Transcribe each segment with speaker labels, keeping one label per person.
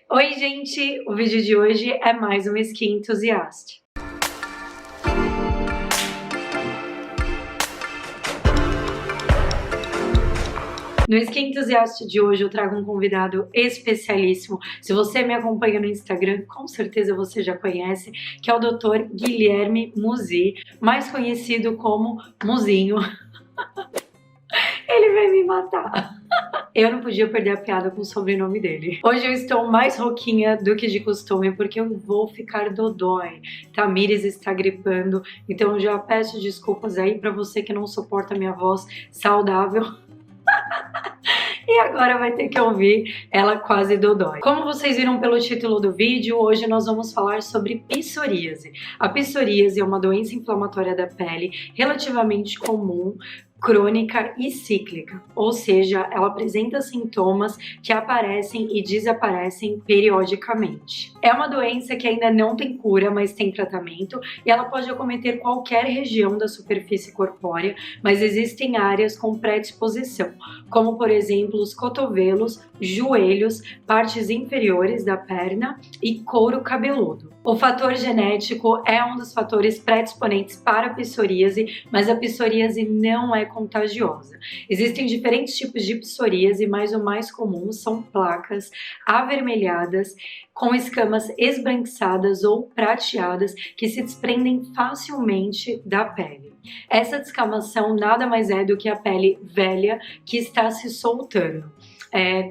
Speaker 1: Oi, gente! O vídeo de hoje é mais uma Skin Enthusiast. No Skin Enthusiast de hoje eu trago um convidado especialíssimo. Se você me acompanha no Instagram, com certeza você já conhece, que é o Dr. Guilherme Musi, mais conhecido como Muzinho. Ele vai me matar. Eu não podia perder a piada com o sobrenome dele. Hoje eu estou mais rouquinha do que de costume, porque eu vou ficar dodói. Tamires está gripando, então eu já peço desculpas aí pra você que não suporta a minha voz saudável. E agora vai ter que ouvir ela quase dodói. Como vocês viram pelo título do vídeo, hoje nós vamos falar sobre psoríase. A psoríase é uma doença inflamatória da pele relativamente comum, crônica e cíclica, ou seja, ela apresenta sintomas que aparecem e desaparecem periodicamente. É uma doença que ainda não tem cura, mas tem tratamento, e ela pode acometer qualquer região da superfície corpórea, mas existem áreas com predisposição, como por exemplo os cotovelos, joelhos, partes inferiores da perna e couro cabeludo. O fator genético é um dos fatores predisponentes para a psoríase, mas a psoríase não é contagiosa. Existem diferentes tipos de psoríase, mas o mais comum são placas avermelhadas com escamas esbranquiçadas ou prateadas que se desprendem facilmente da pele. Essa descamação nada mais é do que a pele velha que está se soltando.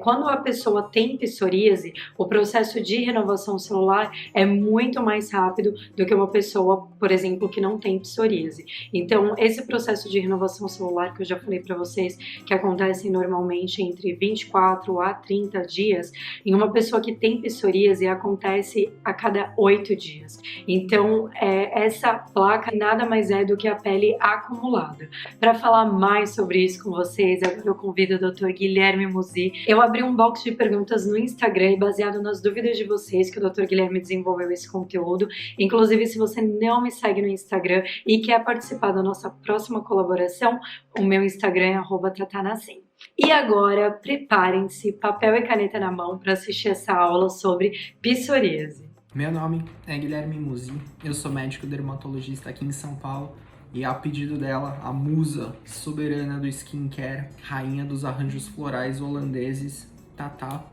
Speaker 1: Quando a pessoa tem psoríase, o processo de renovação celular é muito mais rápido do que uma pessoa, por exemplo, que não tem psoríase. Então, esse processo de renovação celular que eu já falei para vocês, que acontece normalmente entre 24 a 30 dias, em uma pessoa que tem psoríase acontece a cada 8 dias. Então, essa placa nada mais é do que a pele acumulada. Para falar mais sobre isso com vocês, agora eu convido o Dr. Guilherme Musi. Eu abri um box de perguntas no Instagram e baseado nas dúvidas de vocês que o Dr. Guilherme desenvolveu esse conteúdo. Inclusive, se você não me segue no Instagram e quer participar da nossa próxima colaboração, o meu Instagram é @tatanacim. E agora, preparem-se, papel e caneta na mão para assistir essa aula sobre psoríase.
Speaker 2: Meu nome é Guilherme Musi, eu sou médico dermatologista aqui em São Paulo e a pedido dela, a musa soberana do skincare, rainha dos arranjos florais holandeses, Tatá,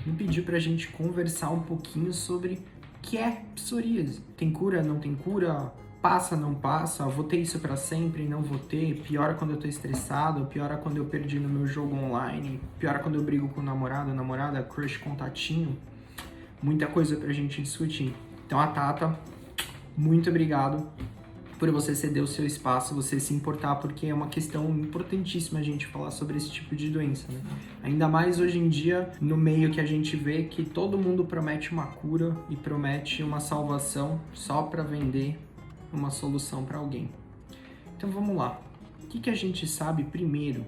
Speaker 2: me pediu pra gente conversar um pouquinho sobre o que é psoríase. Tem cura, não tem cura? Passa, não passa? Vou ter isso pra sempre, não vou ter? Piora quando eu tô estressado? Piora quando eu perdi no meu jogo online? Piora quando eu brigo com o namorado, namorada, crush, contatinho? Muita coisa pra gente discutir. Então a Tata, muito obrigado por você ceder o seu espaço, você se importar, porque é uma questão importantíssima a gente falar sobre esse tipo de doença, né? Ainda mais hoje em dia, no meio que a gente vê que todo mundo promete uma cura e promete uma salvação só para vender uma solução para alguém. Então vamos lá. O que a gente sabe primeiro?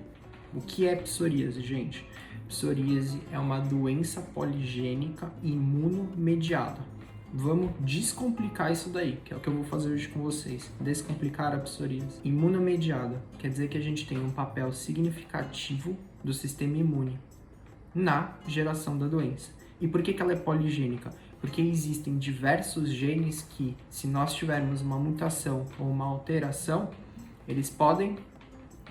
Speaker 2: O que é psoríase, gente? Psoríase é uma doença poligênica imunomediada. Vamos descomplicar isso daí, que é o que eu vou fazer hoje com vocês. Descomplicar a psoríase. Imunomediada quer dizer que a gente tem um papel significativo do sistema imune na geração da doença. E por que ela é poligênica? Porque existem diversos genes que, se nós tivermos uma mutação ou uma alteração, eles podem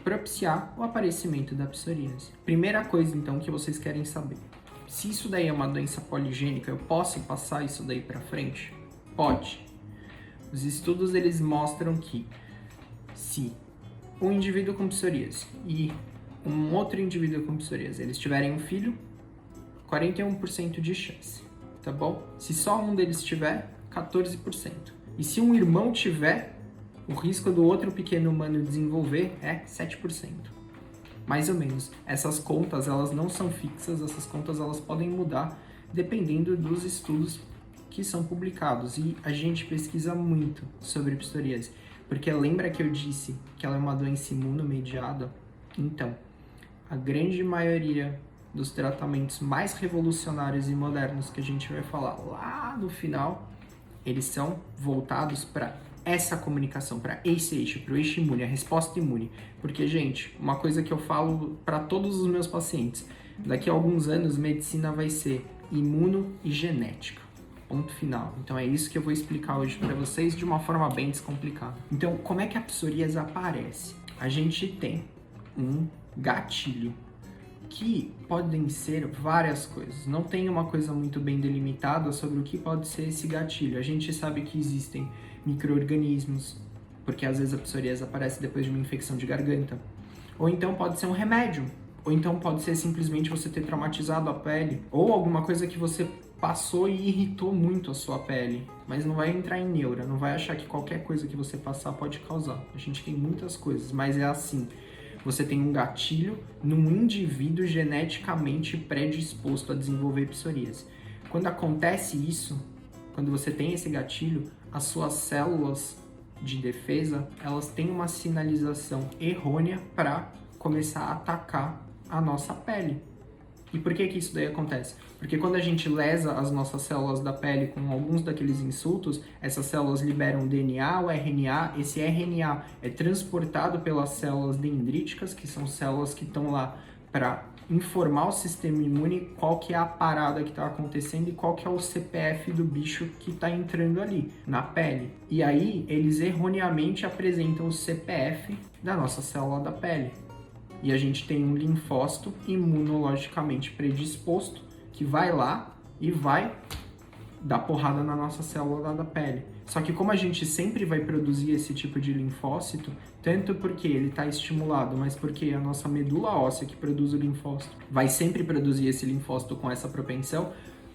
Speaker 2: propiciar o aparecimento da psoríase. Primeira coisa, então, que vocês querem saber. Se isso daí é uma doença poligênica, eu posso passar isso daí para frente? Pode. Os estudos, eles mostram que se um indivíduo com psoríase e um outro indivíduo com psoríase, eles tiverem um filho, 41% de chance, tá bom? Se só um deles tiver, 14%. E se um irmão tiver, o risco do outro pequeno humano desenvolver é 7%. Mais ou menos. Essas contas, elas não são fixas, essas contas elas podem mudar dependendo dos estudos que são publicados. E a gente pesquisa muito sobre psoríase, porque lembra que eu disse que ela é uma doença imunomediada? Então, a grande maioria dos tratamentos mais revolucionários e modernos que a gente vai falar lá no final, eles são voltados para essa comunicação, para esse eixo, para o eixo imune, a resposta imune. Porque, gente, uma coisa que eu falo para todos os meus pacientes, daqui a alguns anos, medicina vai ser imuno e genética. Ponto final. Então é isso que eu vou explicar hoje para vocês de uma forma bem descomplicada. Então, como é que a psoríase aparece? A gente tem um gatilho, que podem ser várias coisas. Não tem uma coisa muito bem delimitada sobre o que pode ser esse gatilho. A gente sabe que existem micro-organismos, porque às vezes a psoríase aparece depois de uma infecção de garganta. Ou então pode ser um remédio. Ou então pode ser simplesmente você ter traumatizado a pele. Ou alguma coisa que você passou e irritou muito a sua pele. Mas não vai entrar em neura, não vai achar que qualquer coisa que você passar pode causar. A gente tem muitas coisas, mas é assim. Você tem um gatilho num indivíduo geneticamente predisposto a desenvolver psoríase. Quando acontece isso, quando você tem esse gatilho, as suas células de defesa, elas têm uma sinalização errônea para começar a atacar a nossa pele. E por que isso daí acontece? Porque quando a gente lesa as nossas células da pele com alguns daqueles insultos, essas células liberam DNA ou RNA. Esse RNA é transportado pelas células dendríticas, que são células que estão lá para informar o sistema imune qual que é a parada que está acontecendo e qual que é o CPF do bicho que está entrando ali, na pele. E aí, eles erroneamente apresentam o CPF da nossa célula da pele. E a gente tem um linfócito imunologicamente predisposto que vai lá e vai dar porrada na nossa célula da pele. Só que como a gente sempre vai produzir esse tipo de linfócito, tanto porque ele está estimulado, mas porque a nossa medula óssea que produz o linfócito vai sempre produzir esse linfócito com essa propensão,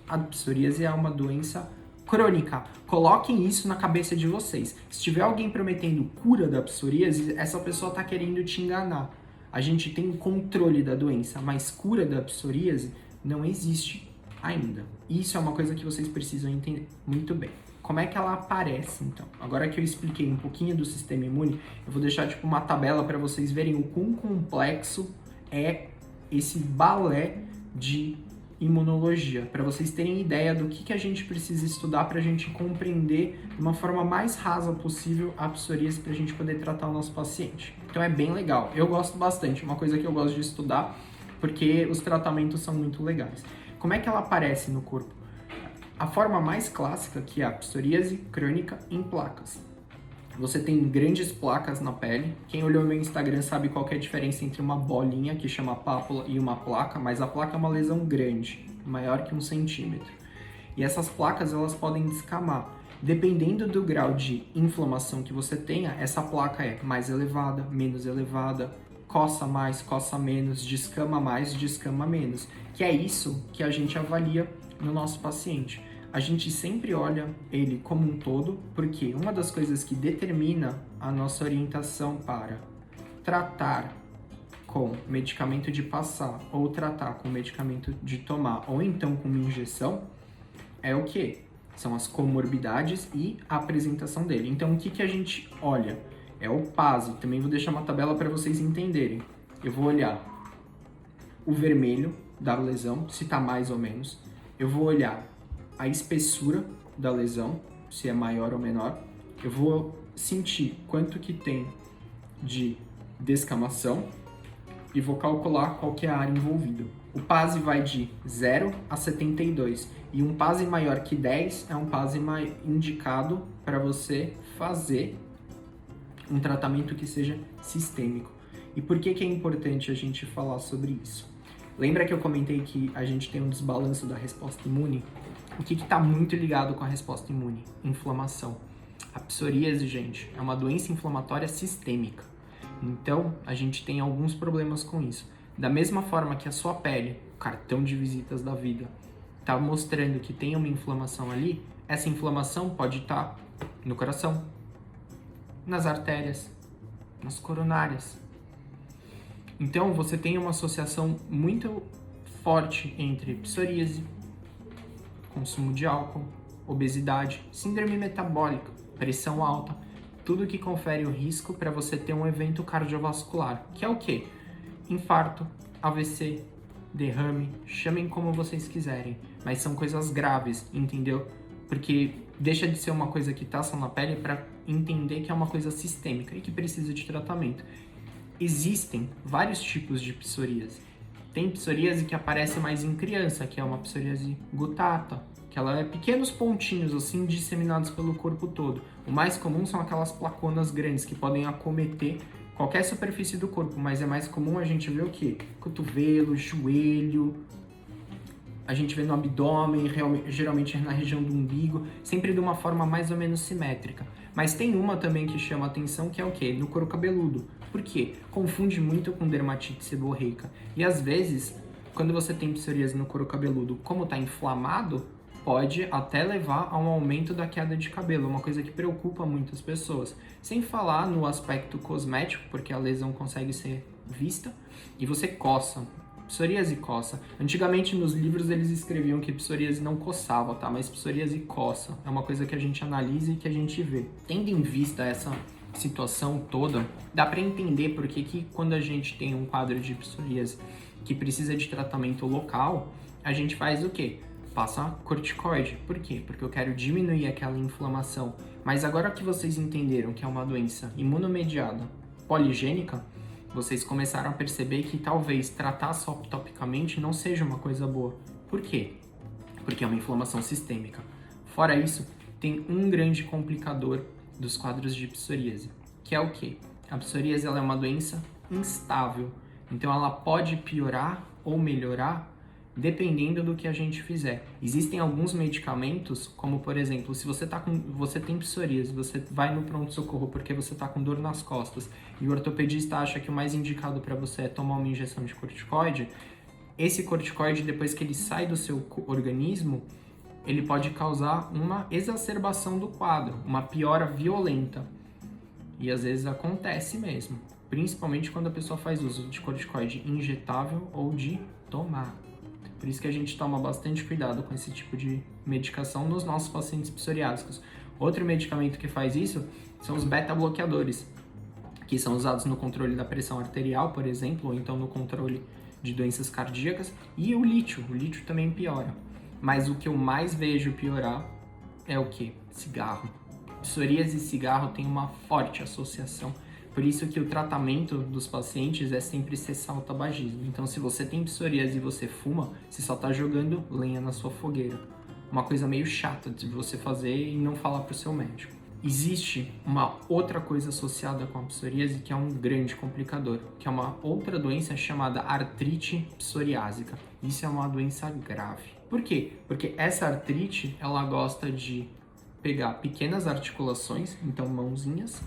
Speaker 2: a psoríase é uma doença crônica. Coloquem isso na cabeça de vocês. Se tiver alguém prometendo cura da psoríase, essa pessoa está querendo te enganar. A gente tem controle da doença, mas cura da psoríase não existe ainda. Isso é uma coisa que vocês precisam entender muito bem. Como é que ela aparece, então? Agora que eu expliquei um pouquinho do sistema imune, eu vou deixar tipo uma tabela para vocês verem o quão complexo é esse balé de imunologia, para vocês terem ideia do que a gente precisa estudar para a gente compreender de uma forma mais rasa possível a psoríase para a gente poder tratar o nosso paciente. Então é bem legal, eu gosto bastante, uma coisa que eu gosto de estudar, porque os tratamentos são muito legais. Como é que ela aparece no corpo? A forma mais clássica, que é a psoríase crônica em placas. Você tem grandes placas na pele. Quem olhou meu Instagram sabe qual que é a diferença entre uma bolinha, que chama pápula, e uma placa, mas a placa é uma lesão grande, maior que 1 centímetro. E essas placas, elas podem descamar. Dependendo do grau de inflamação que você tenha, essa placa é mais elevada, menos elevada, coça mais, coça menos, descama mais, descama menos. Que é isso que a gente avalia no nosso paciente. A gente sempre olha ele como um todo, porque uma das coisas que determina a nossa orientação para tratar com medicamento de passar, ou tratar com medicamento de tomar, ou então com uma injeção, é o quê? São as comorbidades e a apresentação dele. Então, o que a gente olha? É o PASI. Também vou deixar uma tabela para vocês entenderem. Eu vou olhar o vermelho da lesão, se está mais ou menos. Eu vou olhar a espessura da lesão, se é maior ou menor. Eu vou sentir quanto que tem de descamação e vou calcular qual que é a área envolvida. O PASI vai de 0 a 72 e um PASI maior que 10 é um PASI indicado para você fazer um tratamento que seja sistêmico. E por que é importante a gente falar sobre isso? Lembra que eu comentei que a gente tem um desbalanço da resposta imune? O que está muito ligado com a resposta imune? Inflamação. A psoríase, gente, é uma doença inflamatória sistêmica. Então, a gente tem alguns problemas com isso. Da mesma forma que a sua pele, o cartão de visitas da vida, está mostrando que tem uma inflamação ali, essa inflamação pode estar no coração, nas artérias, nas coronárias. Então, você tem uma associação muito forte entre psoríase, consumo de álcool, obesidade, síndrome metabólica, pressão alta, tudo que confere o risco para você ter um evento cardiovascular, que é o quê? Infarto, AVC, derrame, chamem como vocês quiserem, mas são coisas graves, entendeu? Porque deixa de ser uma coisa que tá só na pele para entender que é uma coisa sistêmica e que precisa de tratamento. Existem vários tipos de psoríase Tem psoríase que aparece mais em criança, que é uma psoríase gutata, que ela é pequenos pontinhos assim disseminados pelo corpo todo. O mais comum são aquelas placonas grandes que podem acometer qualquer superfície do corpo, mas é mais comum a gente ver o quê? Cotovelo, joelho, a gente vê no abdômen, geralmente na região do umbigo, sempre de uma forma mais ou menos simétrica. Mas tem uma também que chama atenção, que é o quê? No couro cabeludo. Por quê? Confunde muito com dermatite seborreica. E às vezes, quando você tem psoríase no couro cabeludo, como está inflamado, pode até levar a um aumento da queda de cabelo, uma coisa que preocupa muitas pessoas. Sem falar no aspecto cosmético, porque a lesão consegue ser vista, e você coça. Psoríase coça. Antigamente nos livros eles escreviam que psoríase não coçava, tá? Mas psoríase coça. É uma coisa que a gente analisa e que a gente vê. Tendo em vista essa situação toda, dá para entender por que quando a gente tem um quadro de psoríase que precisa de tratamento local, a gente faz o quê? Passa corticoide. Por quê? Porque eu quero diminuir aquela inflamação. Mas agora que vocês entenderam que é uma doença imunomediada poligênica, vocês começaram a perceber que talvez tratar só topicamente não seja uma coisa boa. Por quê? Porque é uma inflamação sistêmica. Fora isso, tem um grande complicador dos quadros de psoríase, que é o quê? A psoríase ela é uma doença instável, então ela pode piorar ou melhorar dependendo do que a gente fizer. Existem alguns medicamentos, como por exemplo, se você tem psoríase, você vai no pronto-socorro porque você está com dor nas costas e o ortopedista acha que o mais indicado para você é tomar uma injeção de corticoide, esse corticoide, depois que ele sai do seu organismo, ele pode causar uma exacerbação do quadro, uma piora violenta. E às vezes acontece mesmo, principalmente quando a pessoa faz uso de corticoide injetável ou de tomar. Por isso que a gente toma bastante cuidado com esse tipo de medicação nos nossos pacientes psoriásicos. Outro medicamento que faz isso são os beta-bloqueadores, que são usados no controle da pressão arterial, por exemplo, ou então no controle de doenças cardíacas. E o lítio também piora. Mas o que eu mais vejo piorar é o quê? Cigarro. Psoríase e cigarro tem uma forte associação. Por isso que o tratamento dos pacientes é sempre cessar o tabagismo. Então, se você tem psoríase e você fuma, você só está jogando lenha na sua fogueira. Uma coisa meio chata de você fazer e não falar para o seu médico. Existe uma outra coisa associada com a psoríase que é um grande complicador, que é uma outra doença chamada artrite psoriásica. Isso é uma doença grave. Por quê? Porque essa artrite, ela gosta de pegar pequenas articulações, então mãozinhas,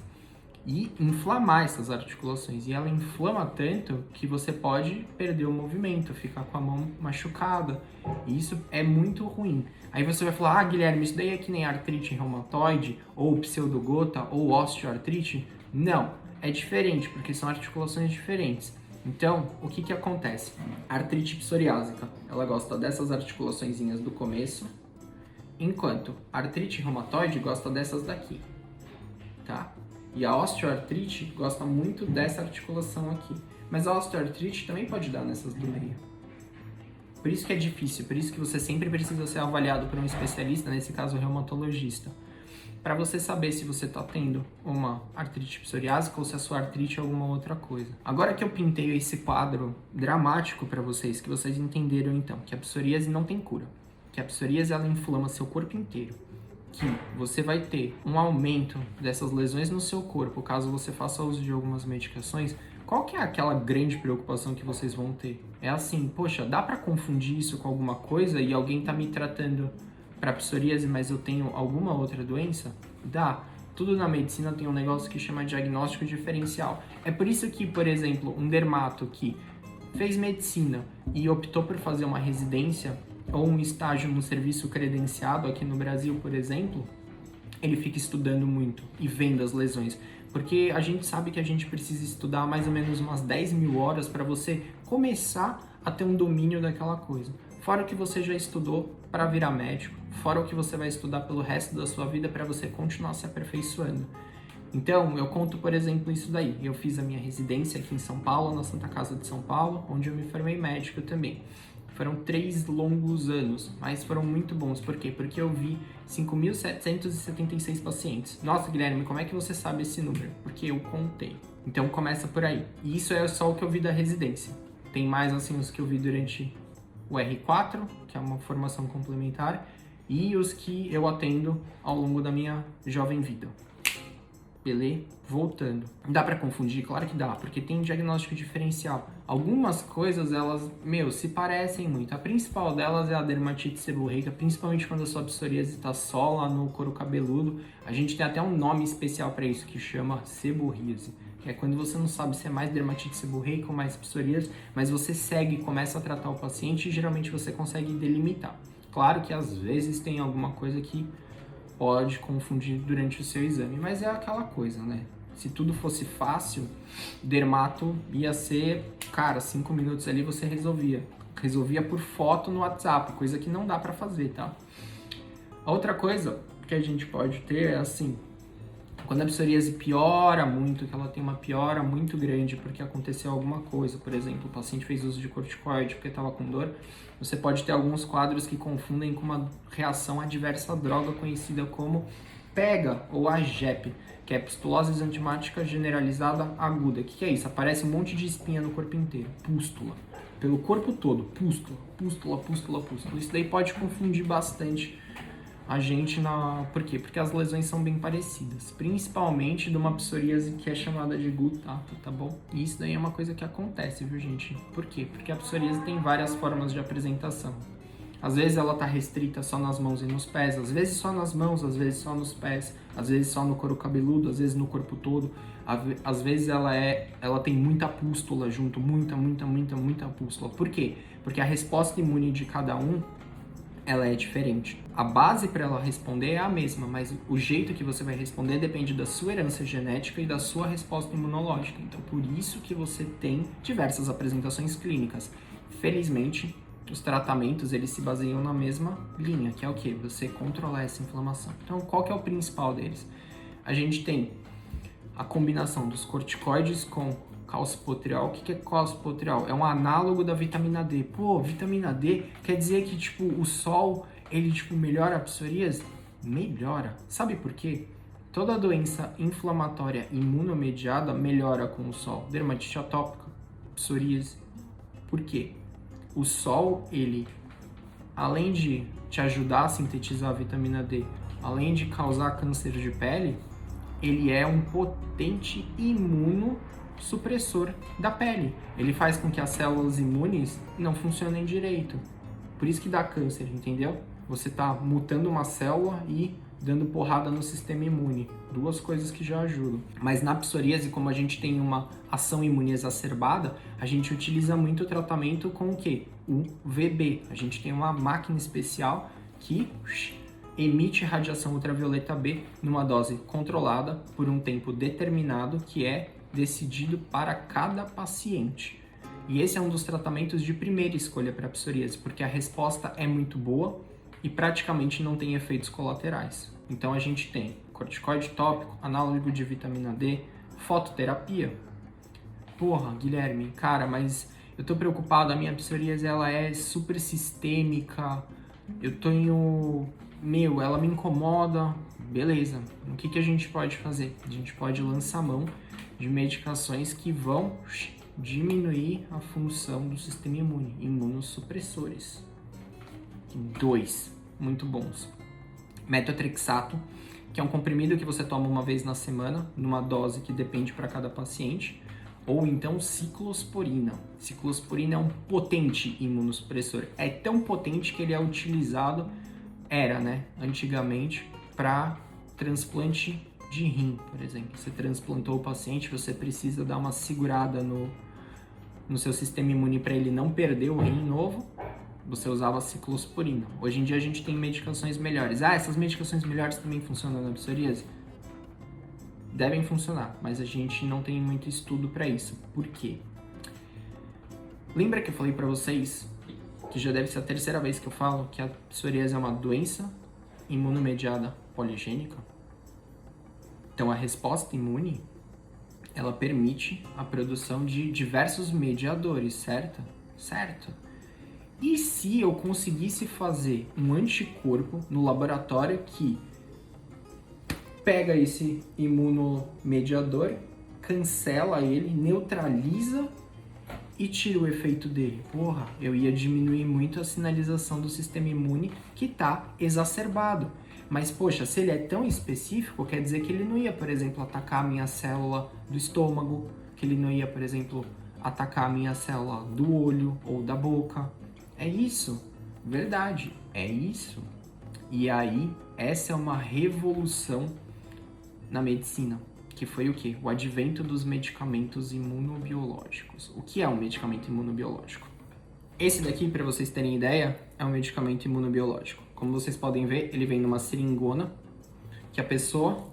Speaker 2: e inflamar essas articulações. E ela inflama tanto que você pode perder o movimento, ficar com a mão machucada. E isso é muito ruim. Aí você vai falar, Guilherme, isso daí é que nem artrite reumatoide, ou pseudogota, ou osteoartrite? Não, é diferente, porque são articulações diferentes. Então, o que acontece? A artrite psoriásica, ela gosta dessas articulaçõezinhas do começo, enquanto a artrite reumatoide gosta dessas daqui, tá? E a osteoartrite gosta muito dessa articulação aqui. Mas a osteoartrite também pode dar nessas do meio. Por isso que é difícil, por isso que você sempre precisa ser avaliado por um especialista, nesse caso o reumatologista, para você saber se você está tendo uma artrite psoriásica ou se a sua artrite é alguma outra coisa. Agora que eu pintei esse quadro dramático para vocês, que vocês entenderam então que a psoríase não tem cura, que a psoríase ela inflama seu corpo inteiro, que você vai ter um aumento dessas lesões no seu corpo caso você faça uso de algumas medicações, qual que é aquela grande preocupação que vocês vão ter? É assim, poxa, dá para confundir isso com alguma coisa e alguém tá me tratando para psoríase, mas eu tenho alguma outra doença? Dá. Tudo na medicina tem um negócio que chama diagnóstico diferencial. É por isso que, por exemplo, um dermato que fez medicina e optou por fazer uma residência ou um estágio no serviço credenciado aqui no Brasil, por exemplo, ele fica estudando muito e vendo as lesões. Porque a gente sabe que a gente precisa estudar mais ou menos umas 10 mil horas para você começar a ter um domínio daquela coisa. Fora o que você já estudou para virar médico, fora o que você vai estudar pelo resto da sua vida para você continuar se aperfeiçoando. Então, eu conto, por exemplo, isso daí. Eu fiz a minha residência aqui em São Paulo, na Santa Casa de São Paulo, onde eu me formei médico também. Foram 3 longos anos, mas foram muito bons. Por quê? Porque eu vi 5.776 pacientes. Nossa, Guilherme, como é que você sabe esse número? Porque eu contei. Então começa por aí. E isso é só o que eu vi da residência. Tem mais assim os que eu vi durante o R4, que é uma formação complementar, e os que eu atendo ao longo da minha jovem vida. Beleza? Voltando. Dá pra confundir? Claro que dá, porque tem diagnóstico diferencial. Algumas coisas, elas, se parecem muito. A principal delas é a dermatite seborreica, principalmente quando a sua psoríase tá só lá no couro cabeludo. A gente tem até um nome especial para isso, que chama seborríase. Que é quando você não sabe se é mais dermatite seborreica ou mais psoríase, mas você segue e começa a tratar o paciente e geralmente você consegue delimitar. Claro que às vezes tem alguma coisa que pode confundir durante o seu exame, mas é aquela coisa, né? Se tudo fosse fácil, dermato ia ser, cara, 5 minutos ali você resolvia. Resolvia por foto no WhatsApp, coisa que não dá pra fazer, tá? A outra coisa que a gente pode ter é assim, quando a psoríase piora muito, que ela tem uma piora muito grande porque aconteceu alguma coisa, por exemplo, o paciente fez uso de corticoide porque estava com dor, você pode ter alguns quadros que confundem com uma reação adversa à droga conhecida como PEGA ou AGEP, que é pustulose enzimática generalizada aguda. O que é isso? Aparece um monte de espinha no corpo inteiro, pústula, pelo corpo todo, pústula. Isso daí pode confundir bastante a gente Por quê? Porque as lesões são bem parecidas, principalmente de uma psoríase que é chamada de gutato, tá bom? E isso daí é uma coisa que acontece, viu, gente? Por quê? Porque a psoríase tem várias formas de apresentação. Às vezes ela tá restrita só nas mãos e nos pés, às vezes só nas mãos, às vezes só nos pés, às vezes só no couro cabeludo, às vezes no corpo todo. Às vezes ela tem muita pústula junto, muita pústula. Por quê? Porque a resposta imune de cada um ela é diferente. A base para ela responder é a mesma, mas o jeito que você vai responder depende da sua herança genética e da sua resposta imunológica. Então, por isso que você tem diversas apresentações clínicas. Felizmente, os tratamentos eles se baseiam na mesma linha, que é o quê? Você controlar essa inflamação. Então, qual que é o principal deles? A gente tem a combinação dos corticoides com calcipotriol. O que é calcipotriol? É um análogo da vitamina D. Pô, vitamina D quer dizer que, o sol, ele, melhora a psoríase? Melhora. Sabe por quê? Toda doença inflamatória imunomediada melhora com o sol. Dermatite atópica, psoríase. Por quê? O sol, ele, além de te ajudar a sintetizar a vitamina D, além de causar câncer de pele, ele é um potente imunossupressor da pele. Ele faz com que as células imunes não funcionem direito. Por isso que dá câncer, entendeu? Você está mutando uma célula e dando porrada no sistema imune. Duas coisas que já ajudam. Mas na psoríase, como a gente tem uma ação imune exacerbada, a gente utiliza muito o tratamento com o quê? O UVB. A gente tem uma máquina especial que emite radiação ultravioleta B numa dose controlada por um tempo determinado que é decidido para cada paciente. E esse é um dos tratamentos de primeira escolha para a psoríase, porque a resposta é muito boa e praticamente não tem efeitos colaterais. Então a gente tem corticoide tópico, análogo de vitamina D, fototerapia. Porra, Guilherme, cara, mas eu tô preocupado, a minha psoríase ela é super sistêmica, eu tenho... ela me incomoda, beleza. O que a gente pode fazer? A gente pode lançar mão de medicações que vão diminuir a função do sistema imune, imunossupressores. 2, muito bons. Metotrexato, que é um comprimido que você toma uma vez na semana, numa dose que depende para cada paciente. Ou então ciclosporina. Ciclosporina é um potente imunossupressor. É tão potente que ele é utilizado, antigamente, para transplante de rim, por exemplo. Você transplantou o paciente, você precisa dar uma segurada no seu sistema imune para ele não perder o rim novo, você usava ciclosporina. Hoje em dia a gente tem medicações melhores. Essas medicações melhores também funcionam na psoríase? Devem funcionar, mas a gente não tem muito estudo para isso. Por quê? Lembra que eu falei para vocês, que já deve ser a terceira vez que eu falo, que a psoríase é uma doença imunomediada poligênica? Então a resposta imune, ela permite a produção de diversos mediadores, certo? Certo. E se eu conseguisse fazer um anticorpo no laboratório que pega esse imunomediador, cancela ele, neutraliza e tira o efeito dele. Porra, eu ia diminuir muito a sinalização do sistema imune que tá exacerbado. Mas, poxa, se ele é tão específico, quer dizer que ele não ia, por exemplo, atacar a minha célula do estômago, que ele não ia, por exemplo, atacar a minha célula do olho ou da boca. É isso, verdade, é isso. E aí, essa é uma revolução na medicina, que foi o quê? O advento dos medicamentos imunobiológicos. O que é um medicamento imunobiológico? Esse daqui, para vocês terem ideia, é um medicamento imunobiológico. Como vocês podem ver, ele vem numa seringona que a pessoa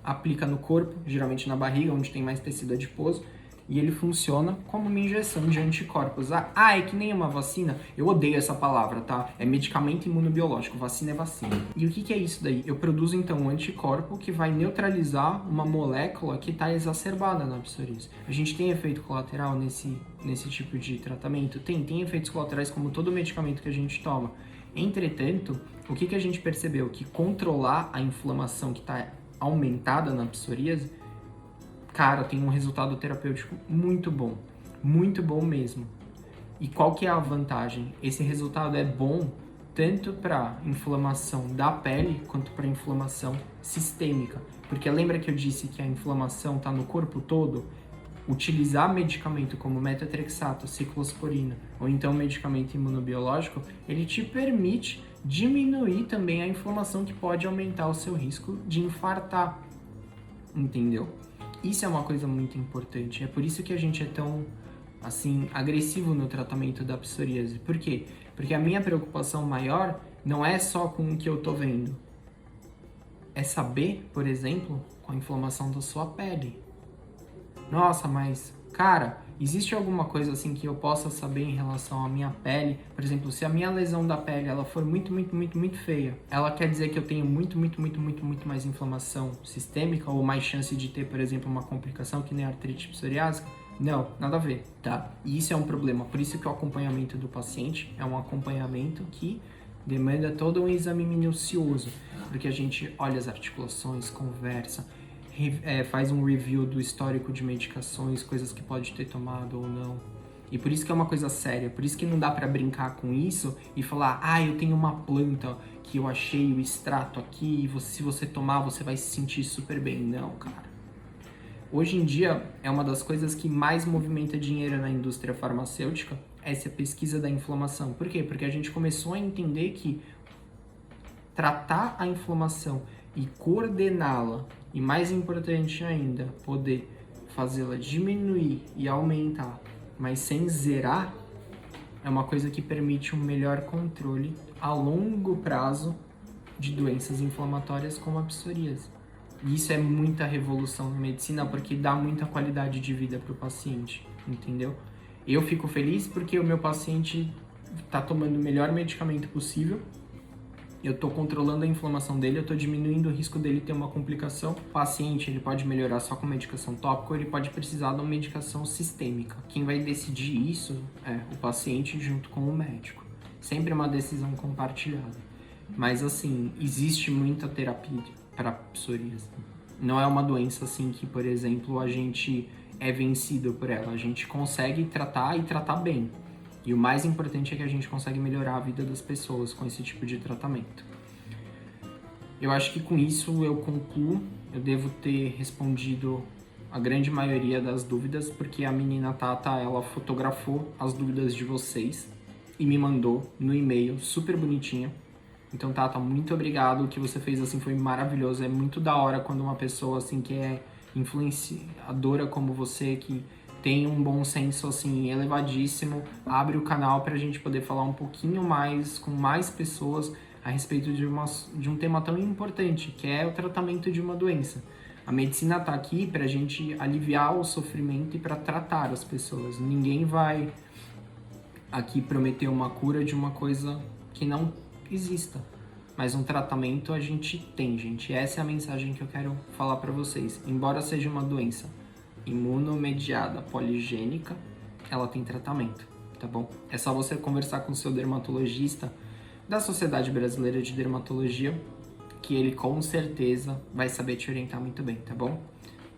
Speaker 2: aplica no corpo, geralmente na barriga, onde tem mais tecido adiposo, e ele funciona como uma injeção de anticorpos. É que nem uma vacina? Eu odeio essa palavra, tá? É medicamento imunobiológico, vacina é vacina. E o que é isso daí? Eu produzo então um anticorpo que vai neutralizar uma molécula que está exacerbada na psoríase. A gente tem efeito colateral nesse tipo de tratamento? Tem efeitos colaterais como todo medicamento que a gente toma. Entretanto, o que a gente percebeu? Que controlar a inflamação que está aumentada na psoríase, cara, tem um resultado terapêutico muito bom mesmo. E qual que é a vantagem? Esse resultado é bom tanto para inflamação da pele quanto para inflamação sistêmica. Porque lembra que eu disse que a inflamação está no corpo todo? Utilizar medicamento como metotrexato, ciclosporina ou então medicamento imunobiológico, ele te permite diminuir também a inflamação que pode aumentar o seu risco de infartar, entendeu? Isso é uma coisa muito importante, é por isso que a gente é tão, assim, agressivo no tratamento da psoríase. Por quê? Porque a minha preocupação maior não é só com o que eu tô vendo, é saber, por exemplo, com a inflamação da sua pele. Nossa, mas, cara, existe alguma coisa assim que eu possa saber em relação à minha pele? Por exemplo, se a minha lesão da pele ela for muito feia, ela quer dizer que eu tenho muito mais inflamação sistêmica ou mais chance de ter, por exemplo, uma complicação que nem a artrite psoriásica? Não, nada a ver, tá? E isso é um problema. Por isso que o acompanhamento do paciente é um acompanhamento que demanda todo um exame minucioso, porque a gente olha as articulações, conversa, faz um review do histórico de medicações, coisas que pode ter tomado ou não. E por isso que é uma coisa séria, por isso que não dá pra brincar com isso e falar, eu tenho uma planta que eu achei o extrato aqui e se você tomar você vai se sentir super bem. Não, cara. Hoje em dia, é uma das coisas que mais movimenta dinheiro na indústria farmacêutica, essa pesquisa da inflamação. Por quê? Porque a gente começou a entender que tratar a inflamação e coordená-la, e mais importante ainda, poder fazê-la diminuir e aumentar, mas sem zerar, é uma coisa que permite um melhor controle a longo prazo de doenças inflamatórias como a psoríase. E isso é muita revolução na medicina porque dá muita qualidade de vida para o paciente, entendeu? Eu fico feliz porque o meu paciente está tomando o melhor medicamento possível, eu estou controlando a inflamação dele, eu estou diminuindo o risco dele ter uma complicação. O paciente ele pode melhorar só com medicação tópica ou ele pode precisar de uma medicação sistêmica. Quem vai decidir isso é o paciente junto com o médico. Sempre uma decisão compartilhada. Mas assim, existe muita terapia para psoríase. Não é uma doença assim que, por exemplo, a gente é vencido por ela. A gente consegue tratar e tratar bem. E o mais importante é que a gente consegue melhorar a vida das pessoas com esse tipo de tratamento. Eu acho que com isso eu concluo. Eu devo ter respondido a grande maioria das dúvidas, porque a menina Tata, ela fotografou as dúvidas de vocês e me mandou no e-mail, super bonitinha. Então, Tata, muito obrigado. O que você fez assim foi maravilhoso. É muito da hora quando uma pessoa assim que é influenciadora como você, que tem um bom senso assim elevadíssimo, abre o canal para a gente poder falar um pouquinho mais com mais pessoas a respeito de um tema tão importante, que é o tratamento de uma doença. A medicina está aqui para a gente aliviar o sofrimento e para tratar as pessoas. Ninguém vai aqui prometer uma cura de uma coisa que não exista. Mas um tratamento a gente tem, gente. Essa é a mensagem que eu quero falar para vocês. Embora seja uma doença imunomediada poligênica, ela tem tratamento, tá bom? É só você conversar com o seu dermatologista da Sociedade Brasileira de Dermatologia, que ele com certeza vai saber te orientar muito bem, tá bom?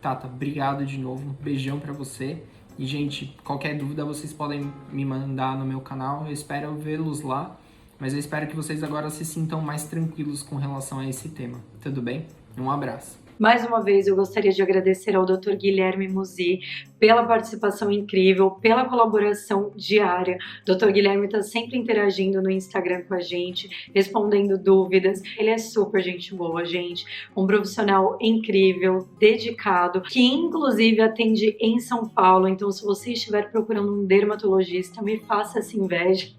Speaker 2: Tata, obrigado de novo, um beijão pra você E, gente, qualquer dúvida vocês podem me mandar no meu canal. Eu espero vê-los lá. Mas eu espero que vocês agora se sintam mais tranquilos com relação a esse tema. Tudo bem? Um abraço.
Speaker 1: Mais uma vez, eu gostaria de agradecer ao Dr. Guilherme Musi pela participação incrível, pela colaboração diária. O Dr. Guilherme está sempre interagindo no Instagram com a gente, respondendo dúvidas. Ele é super gente boa, gente. Um profissional incrível, dedicado, que inclusive atende em São Paulo. Então, se você estiver procurando um dermatologista, me faça essa inveja.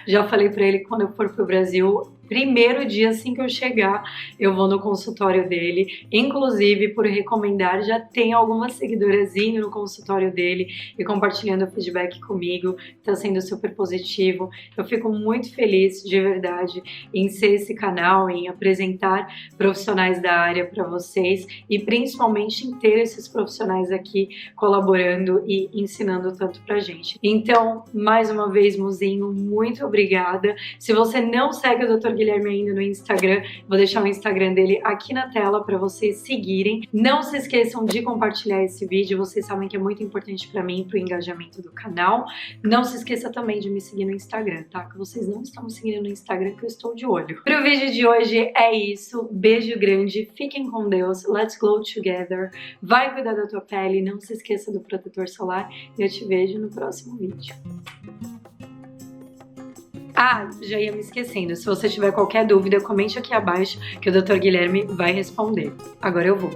Speaker 1: Já falei para ele que quando eu for pro Brasil, primeiro dia assim que eu chegar, eu vou no consultório dele. Inclusive, por recomendar, já tem algumas seguidoras indo no consultório dele e compartilhando o feedback comigo. Tá sendo super positivo. Eu fico muito feliz, de verdade, em ser esse canal, em apresentar profissionais da área para vocês e principalmente em ter esses profissionais aqui colaborando e ensinando tanto pra gente. Então, mais uma vez, Muzinho, muito obrigada. Se você não segue o Dr. Guilherme ainda no Instagram, vou deixar o Instagram dele aqui na tela para vocês seguirem. Não se esqueçam de compartilhar esse vídeo, vocês sabem que é muito importante para mim, para o engajamento do canal. Não se esqueça também de me seguir no Instagram, tá? Que vocês não estão me seguindo no Instagram, que eu estou de olho. Para o vídeo de hoje é isso. Beijo grande, fiquem com Deus, let's glow together. Vai cuidar da tua pele, não se esqueça do protetor solar e eu te vejo no próximo vídeo. Ah, já ia me esquecendo. Se você tiver qualquer dúvida, comente aqui abaixo que o Dr. Guilherme vai responder. Agora eu vou.